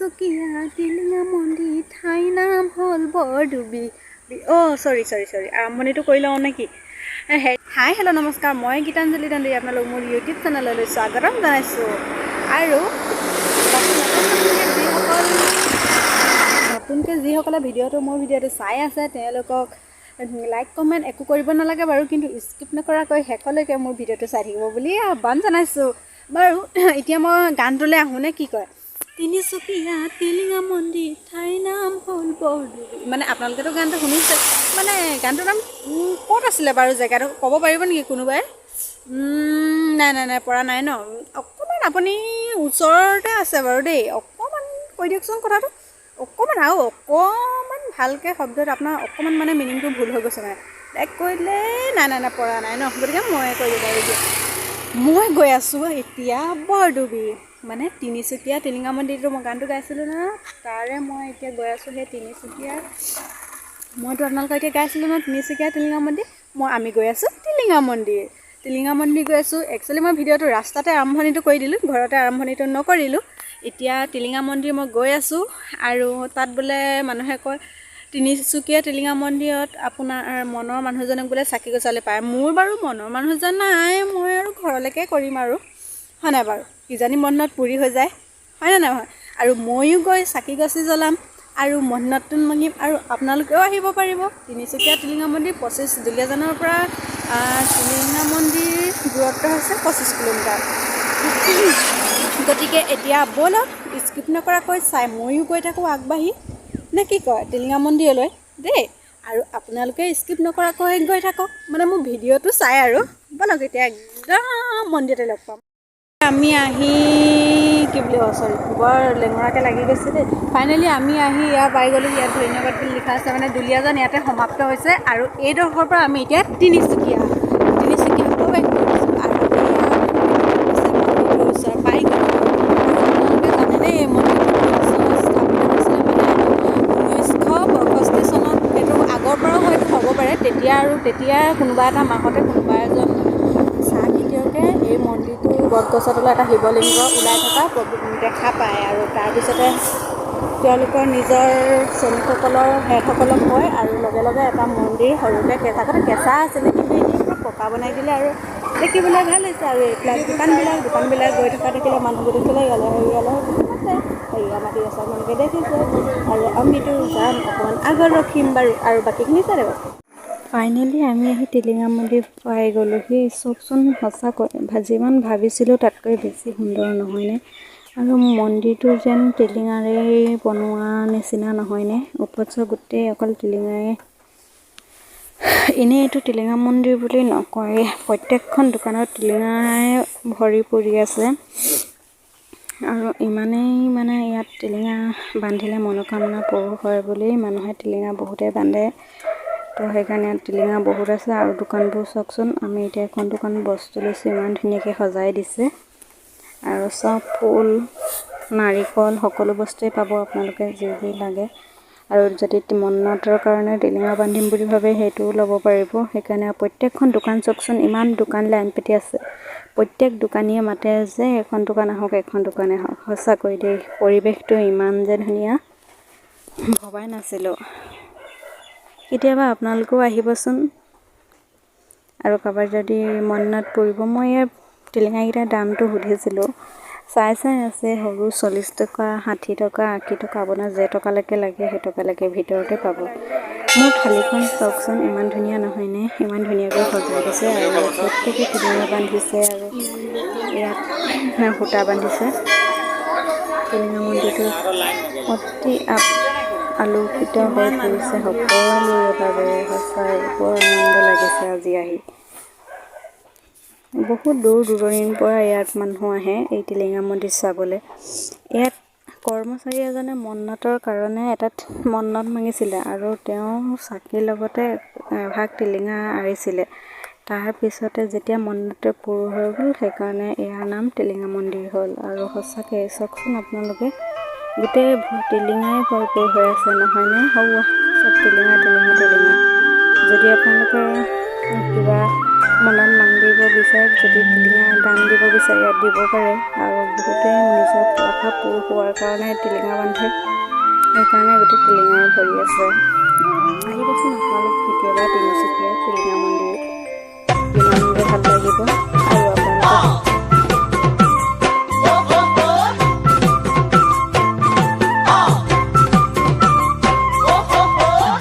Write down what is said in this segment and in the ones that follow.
তিনিচুকীয়া টিলিঙা মন্দিৰ ঠাই নাম হ'ল বৰডুবি। চৰি আৰম্ভণিটো কৰি লওঁ নেকি? হাই হেল্ল' নমস্কাৰ, মই গীতাঞ্জলি দণ্ডী আপোনালোক মোৰ ইউটিউব চেনেললৈ স্বাগতম জনাইছোঁ। আৰু নতুনকৈ যিসকলে মোৰ ভিডিঅ'টো চাই আছে তেওঁলোকক লাইক কমেণ্ট একো কৰিব নালাগে বাৰু, কিন্তু স্কিপ নকৰাকৈ শেষলৈকে মোৰ ভিডিঅ'টো চাই থাকিব বুলি আহ্বান জনাইছোঁ। বাৰু এতিয়া মই গানটোলৈ আহোঁ নে কি কয়? তিনিচুকীয়া টিলিঙা মন্দিৰ ঠাই নাম হ'ল বৰডুবি। মানে আপোনালোকেতো গানটো শুনিছে, মানে গানটোৰ নাম ক'ত আছিলে বাৰু? জেগাটো ক'ব পাৰিব নেকি কোনোবাই? নাই পৰা নাই ন? অকণমান আপুনি ওচৰতে আছে বাৰু দেই, অকণমান কৈ দিয়কচোন কথাটো, অকণমান ভালকৈ শব্দটো আপোনাৰ অকণমান মানে মিনিংটো ভুল হৈ গৈছে, মানে তাইক কৈ দিলে নাই পৰা নাই ন? গতিকে মই কৈ দিওঁ বাৰু। মই গৈ আছোঁ এতিয়া বৰডুবি, মানে তিনিচুকীয়া টিলিঙা মন্দিৰটো মই গানটো গাইছিলোঁ ন, তাৰে মই এতিয়া গৈ আছোঁ সেই তিনিচুকীয়াৰ। মইতো আপোনালোকক এতিয়া গাইছিলোঁ ন তিনিচুকীয়া টিলিঙা মন্দিৰ, আমি গৈ আছোঁ টিলিঙা মন্দিৰ গৈ আছোঁ। একচুৱেলি মই ভিডিঅ'টো ৰাস্তাতে আৰম্ভণিটো কৰি দিলোঁ, ঘৰতে আৰম্ভণিটো নকৰিলোঁ। এতিয়া টিলিঙা মন্দিৰ মই গৈ আছোঁ, আৰু তাত বোলে মানুহে কয় তিনিচুকীয়া টিলিঙা মন্দিৰত আপোনাৰ মনৰ মানুহজনক বোলে চাকি গছালে পায়। মোৰ বাৰু মনৰ মানুহজন নাই, মই আৰু ঘৰলৈকে কৰিম আৰু, হয় নাই বাৰু? কিজানি মন্নত পুৰি হৈ যায়, হয়নে নহয়? আৰু ময়ো গৈ চাকি গছি জ্বলাম আৰু মন্নতটো মাগিম, আৰু আপোনালোকেও আহিব পাৰিব। তিনিচুকীয়া টিলিঙা মন্দিৰ 25 দুলীয়াজানৰ পৰা টিলিঙা মন্দিৰ দূৰত্ব হৈছে 25 কিলোমিটাৰ। গতিকে এতিয়া ব'লক স্কিপ নকৰাকৈ ময়ো গৈ থাকোঁ আগবাঢ়ি, নে কি কয়? টিলিঙা মন্দিৰলৈ দেই, আৰু আপোনালোকে স্কিপ নকৰাকৈ গৈ থাকক, মানে মোৰ ভিডিঅ'টো চাই আৰু ব'লক এতিয়া একদম মন্দিৰতে লগ পাম। আমি আহি বৰ লেঙৰাকৈ লাগি গৈছে দেই। ফাইনেলি আমি আহি ইয়াত পাই গ'লোঁ। ইয়াত ধন্যবাদ বুলি লিখা আছে, মানে দুলীয়াজান ইয়াতে সমাপ্ত হৈছে, আৰু এইডোখৰৰ পৰা আমি এতিয়া তিনিচুকীয়া প্ৰৱেশ কৰিছোঁ। আৰু মন্দিৰটোৰ ওচৰ পাই গ'লোঁ। আপোনালোকে জানেনে এই মন্দিৰটো স্থাপিত হৈছিলে মানে 1965 চনত। সেইটো আগৰ পৰাও হয়তো হ'ব পাৰে, তেতিয়া কোনোবা এটা মাহতে কোনোবা এজন চাহ খেতিয়কে এই মন্দিৰটো বটগছৰ তলত এটা শিৱলিংগ ওলাই থকা দেখা পায়, আৰু তাৰপিছতে তেওঁলোকৰ নিজৰ শ্ৰমিকসকলৰ হেডসকলক কয়, আৰু লগে লগে এটা মন্দিৰ সৰুকৈ কেঁচা আছিলে, কিন্তু এতিয়া পকা বনাই দিলে আৰু দেখিবলৈ ভাল হৈছে। আৰু এইবিলাক দোকানবিলাক গৈ থকা দেখিলে মানুহবোৰ দেখিলে ইয়ালৈ হেৰিয়া মাটি আছে, আপোনালোকে দেখিছে। আৰু আমিতো যাম অকণমান আগত ৰখিম বাৰু, আৰু বাকীখিনি চাই দিব। ফাইনেলি আমি আহি টিলিঙা মন্দিৰ পাই গ'লোহি। চাওকচোন, সঁচাকৈ যিমান ভাবিছিলোঁ তাতকৈ বেছি সুন্দৰ নহয়নে? আৰু মন্দিৰটো যেন টিলিঙাৰে বনোৱা নিচিনা নহয়নে? ওপৰত গোটেই অকল টিলিঙাৰে। এনেই এইটো টিলিঙা মন্দিৰ বুলি নকয়, প্ৰত্যেকখন দোকানত টিলিঙাৰে ভৰি পৰি আছে। আৰু ইমানেই মানে ইয়াত টিলিঙা বান্ধিলে মনোকামনা পূৰ হয় বুলি মানুহে টিলিঙা বহুতেই বান্ধে, তো সেইকাৰণে ইয়াত টিলিঙা বহুত আছে। আৰু দোকানবোৰ চাওকচোন, আমি এতিয়া এখন দোকানত বস্তু লৈছোঁ, ইমান ধুনীয়াকৈ সজাই দিছে, আৰু চব ফুল নাৰিকল সকলো বস্তুৱেই পাব আপোনালোকে যি লাগে। আৰু যদি মন্নতৰ কাৰণে টিলিঙা বান্ধিম বুলি ভাবে সেইটোও ল'ব পাৰিব। সেইকাৰণে প্ৰত্যেকখন দোকান চাওকচোন, ইমান দোকান লাইন পাতি আছে, প্ৰত্যেক দোকানীয়ে মাতে যে এখন দোকান আহক। সঁচাকৈ দেই, পৰিৱেশটো ইমান যে ধুনীয়া ভবাই নাছিলোঁ। কেতিয়াবা আপোনালোকেও আহিবচোন, আৰু কাৰোবাৰ যদি মন্নত পৰিব। মই ইয়াৰ টিলিঙাকেইটাৰ দামটো সুধিছিলোঁ, চাই আছে, সৰু 40 টকা, 60 টকা, 80 টকা, আপোনাৰ যে টকালৈকে লাগে সেই টকালৈকে ভিতৰতে পাব। মোৰ থালিখন চাওকচোন, ইমান ধুনীয়া নহয়নে? ইমান ধুনীয়াকৈ সজাই দিছে, আৰু প্ৰত্যেকে টিলিঙা বান্ধিছে, আৰু ইয়াত সূতা বান্ধিছে। টিলিঙা মন্দিৰটো অতি আলোকিত হৈ পৰিছে সকলোৰে বাবে। সঁচাই বৰ আনন্দ লাগিছে আজি আহি। বহুত দূৰ দূৰণিৰ পৰা ইয়াত মানুহ আহে এই টিলিঙা মন্দিৰ চাবলৈ। ইয়াত কৰ্মচাৰী এজনে মন্নতৰ কাৰণে এটা মন্নত মাগিছিলে, আৰু তেওঁ চাকিৰ লগতে এভাগ টিলিঙা আঁৰিছিলে। তাৰপিছতে যেতিয়া মন্নতে পূৰ হৈ গ'ল, সেইকাৰণে ইয়াৰ নাম টিলিঙা মন্দিৰ হ'ল। আৰু সঁচাকৈ চাওকচোন আপোনালোকে, গোটেই টিলিঙাই ভৰপূৰ হৈ আছে নহয়নে? চব টিলিঙা। যদি আপোনালোকে কিবা মনত মাগ দিব বিচাৰে, যদি টিলিঙা দান দিব বিচাৰে, ইয়াত দিব পাৰে। আৰু বহুতে নিজৰ আশা পূৰ হোৱাৰ কাৰণে টিলিঙা বান্ধে সেইকাৰণে গোটেই টিলিঙাই ভৰি আছে আহিবচোন আপোনালোক কেতিয়াবা তিনিচুকীয়া টিলিঙা মন্দিৰ কিমান যে ভাল লাগিব আৰু আপোনালোকক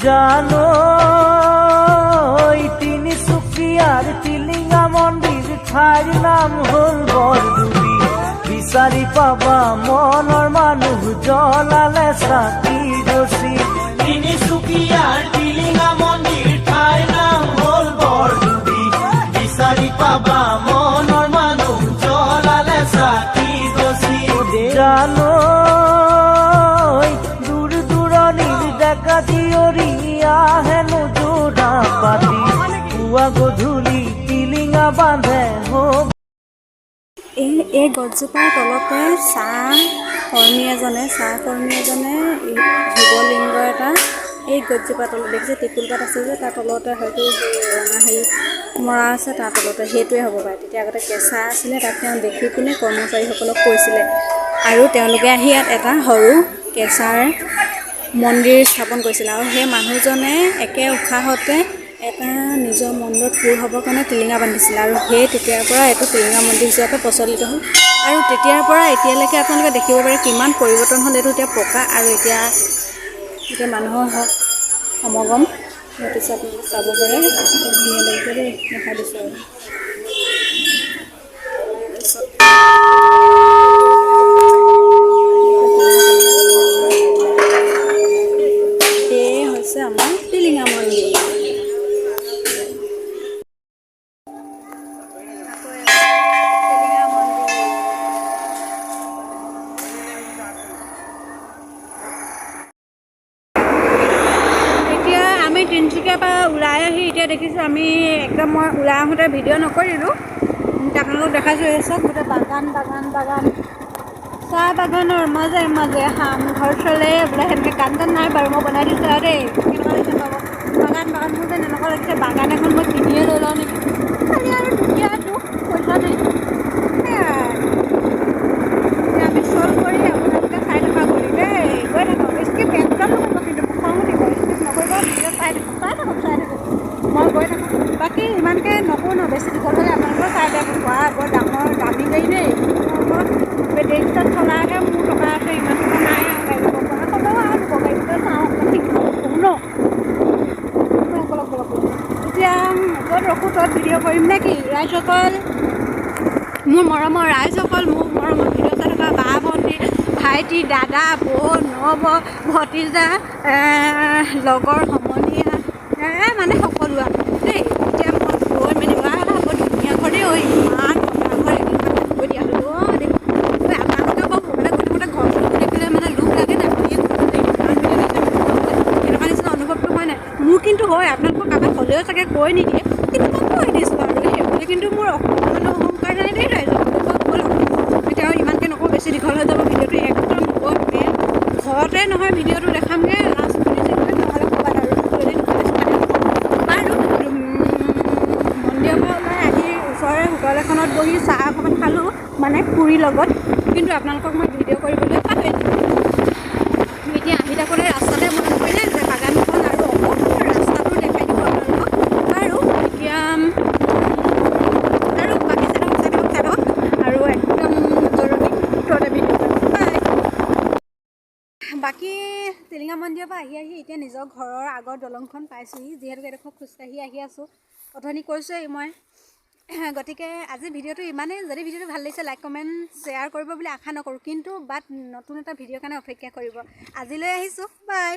জানো তিনিচুকীয়াৰ টিলিঙা মন্দিৰ ঠাইৰ নাম হ'ল বৰদুবি বিচাৰি পাবা মনৰ মানুহ জ্বলালে চাকি ৰচি তিনিচুকীয়াৰ টিলিঙা মন্দিৰ ঠাইৰ নাম হ'ল বৰদুবি বিচাৰি পাবা মনৰ মানুহ জ্বলালে চাকি ৰচি জানো হেনো যোৰা পাতি পুৱা গধূলি টিলিঙা বান্ধে এই গছজোপাৰ তলতে চাহ কৰ্মী এজনে শিৱলিংগ এটা এই গছজোপাৰ তলত দেখিছে টেকুল পাত আছে যে তাৰ তলতে হয়তো ৰঙা হেৰি মৰা আছে তাৰ তলতে সেইটোৱে হ'ব পাৰে তেতিয়া আগতে কেঁচা আছিলে তাত তেওঁ দেখি পিনে কৰ্মচাৰীসকলক কৈছিলে আৰু তেওঁলোকে আহি ইয়াত এটা সৰু কেঁচাৰ মন্দিৰ স্থাপন কৰিছিল আৰু সেই মানুহজনে একে উশাহতে এটা নিজৰ মন্দিৰত পূৰ হ'বৰ কাৰণে টিলিঙা বান্ধিছিল আৰু সেই তেতিয়াৰ পৰা এইটো টিলিঙা মন্দিৰ হিচাপে প্ৰচলিত হ'ল আৰু তেতিয়াৰ পৰা এতিয়ালৈকে আপোনালোকে দেখিব পাৰে কিমান পৰিৱৰ্তন হ'ল এইটো এতিয়া পকা আৰু এতিয়া মানুহৰ সমাগম গতিকে আপোনালোকে চাব পাৰে ধুনীয়া লাগিছে দেই দেখা দিছোঁ আৰু আমাৰ টিলিঙা মন্দিৰ এতিয়া আমি তিনিচুকীয়াৰ পৰা ওলাই আহি এতিয়া দেখিছোঁ আমি একদম মই ওলাই আহোঁতে ভিডিঅ' নকৰিলোঁ আপোনালোকক দেখাইছোঁ এই চব গোটেই বাগান চাহ বাগানৰ মাজে ঘৰ চলে বোলে সেনেকৈ গান নাই বাৰু মই বনাই দিছোঁ আৰু দেই কেনেকুৱা লাগিছে পাব বাগান মোৰ যেন এনেকুৱা লাগিছে বাগান এখন মই কিনিয়ে লৈ লওঁ নেকি খালি আৰু দুখীয়াটো পইচা নাই আমি চল কৰি আপোনালোকে চাই থকা কৰি দেই গৈ থাকক স্কিপ একদম নকৰিব কিন্তু খং উঠিব স্কিপ নকৰিব ভিডিঅ' চাই থাকক মই গৈ থাকোঁ বাকী ইমানকৈ নকৰোঁ ন বেছি দীঘল হ'লে আপোনালোকেও চাই দিয়ক খোৱা বৰ ডাঙৰ দামী গাড়ী দেই বেটেৰীত চলাইহে মোৰ টকা আছে ইমান টকা নাই আৰু গাড়ী ল'ব পৰা হ'লেও আৰু গাড়ীতে চাওঁ ঠিক ন এতিয়া য'ত ৰখোঁ ত'ত ভিডিঅ' কৰিম নে কি ৰাইজসকল মোৰ মৰমৰ ৰাইজসকল মোৰ মৰমৰ ভিডিঅ' চাই থকা বা ভণ্টি ভাইটি দাদা বৌ নব ভতিজা লগৰ সমনীয়া মানে সকলো আৰু দেই এতিয়া মই গৈ মেলি বৰ ধুনীয়া ঘৰে ঐ ইমান ঘৰ এদিন গৈ দিয়া হ'লো আপোনালোকেও বাৰু মানে গোটেই ঘৰ দেখিলে মানে লোভ লাগে নাই এনেকুৱা নিচিনা অনুভৱটো হয় নাই মোৰ কিন্তু হয় আপোনালোকক কাৰোবাক হ'লেও চাগে কৈ নিদিয়ে কিন্তু মই কৈ দিছোঁ আৰু সেইবুলি কিন্তু মোৰ মানে অহংকাৰ নাই দেই ৰাইজসকলক গ'ল এতিয়া ইমানকৈ নকওঁ বেছি দীঘল হৈ যাব ভিডিঅ'টো একদম ঘৰতে নহয় ভিডিঅ'টো দেখামগৈ লাষ্ট নহ'লে ক'ৰবাত আৰু মন্দিৰৰ পৰা ওলাই আহি ওচৰৰে হোটেল এখনত বহি চাহ অকণমান খালোঁ মানে খুৰীৰ লগত কিন্তু আপোনালোকক মই ভিডিঅ' কৰিবলৈ পাহৰিলোঁ এতিয়া আহি থাকোঁতে ৰাস্তাতে মনত পৰিলে যে বাগানখন আৰু অকণমান ৰাস্তাটো দেখাই দিব আপোনালোকক আৰু এতিয়া আৰু বাকী চাই থাকক আৰু একদম জৰুৰী ভিডিঅ' বাকী টিলিঙা মন্দিৰৰ পৰা আহি এতিয়া নিজৰ ঘৰৰ আগৰ দলংখন পাইছোঁহি যিহেতুকে এডোখৰ খোজকাঢ়ি আহি আছোঁ অথনি কৈছোঁৱেই মই গতিকে আজি ভিডিঅ'টো ইমানেই যদি ভিডিঅ'টো ভাল লাগিছে লাইক কমেণ্ট শ্বেয়াৰ কৰিব বুলি আশা নকৰোঁ কিন্তু নতুন এটা ভিডিঅ'ৰ কাৰণে অপেক্ষা কৰিব আজিলৈ আহিছোঁ বাই